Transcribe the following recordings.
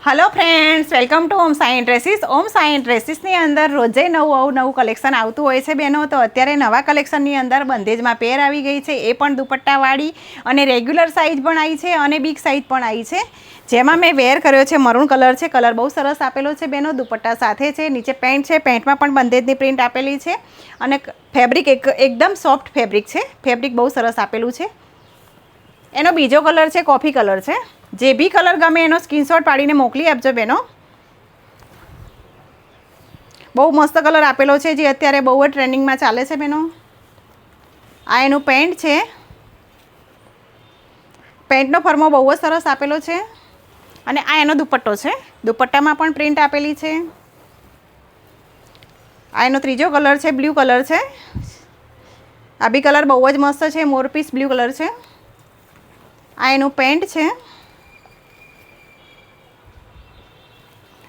Hello friends, welcome to Om Sai dresses. Om Sai ड्रेसीसनी अंदर रोजे नવું कलेक्शन આવતું હોય છે બહેનો। તો અત્યારે નવા કલેક્શનની અંદર બંધેજમાં પેર આવી ગઈ છે, એ પણ દુપટ્ટાવાળી અને રેગ્યુલર સાઇઝ પણ આવી છે અને બિગ સાઇઝ પણ આવી છે। જેમાં મેં વેર કર્યો છે મરૂન કલર છે, કલર બહુ સરસ આપેલો છે બહેનો। દુપટ્ટા સાથે છે, નીચે પેન્ટ છે, પેન્ટમાં પણ બંધેજની પ્રિન્ટ આપેલી છે અને ફેબ્રિક એકદમ સોફ્ટ ફેબ્રિક છે, ફેબ્રિક બહુ સરસ આપેલું છે। એનો બીજો કલર છે કોફી કલર છે। જે બી કલર ગમે એનો સ્ક્રીનશોટ પાડીને મોકલી આપજો બહેનો। બહુ મસ્ત કલર આપેલો છે, જે અત્યારે બહુ જ ટ્રેન્ડિંગમાં ચાલે છે બહેનો। આ એનું પેન્ટ છે, પેન્ટનો ફર્મો બહુ જ સરસ આપેલો છે અને આ એનો દુપટ્ટો છે, દુપટ્ટામાં પણ પ્રિન્ટ આપેલી છે। આ એનો ત્રીજો કલર છે, બ્લુ કલર છે। આ બી કલર બહુ જ મસ્ત છે, મોરપીસ બ્લુ કલર છે। આ એનું પેન્ટ છે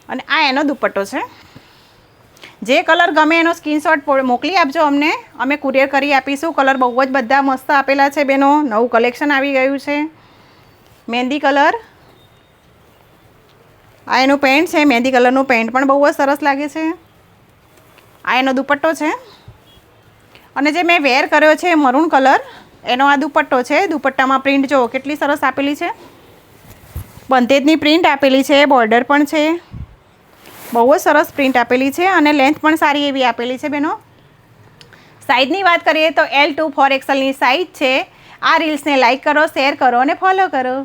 અને આ એનો દુપટ્ટો છે। જે કલર ગમે એનો સ્ક્રીનશોટ મોકલી આપજો અમને, અમે કુરિયર કરી આપીશું। કલર બહુ જ બધા મસ્ત આપેલા છે બેનો, નવું કલેક્શન આવી ગયું છે। મહેંદી કલર, આ એનું પેન્ટ છે, મહેંદી કલરનું પેન્ટ પણ બહુ જ સરસ લાગે છે। આ એનો દુપટ્ટો છે અને જે મેં વેર કર્યો છે મરૂન કલર, એનો આ દુપટ્ટો છે। દુપટ્ટામાં પ્રિન્ટ જો કેટલી સરસ આપેલી છે, બંધેજની પ્રિન્ટ આપેલી છે, બોર્ડર પણ છે, બહુ જ સરસ પ્રિન્ટ આપેલી છે અને લેન્થ પણ સારી એવી આપેલી છે બહેનો। સાઇઝની વાત કરીએ તો L to 4XL ની સાઇઝ છે। આ રીલ્સને લાઇક કરો, શેર કરો અને ફોલો કરો।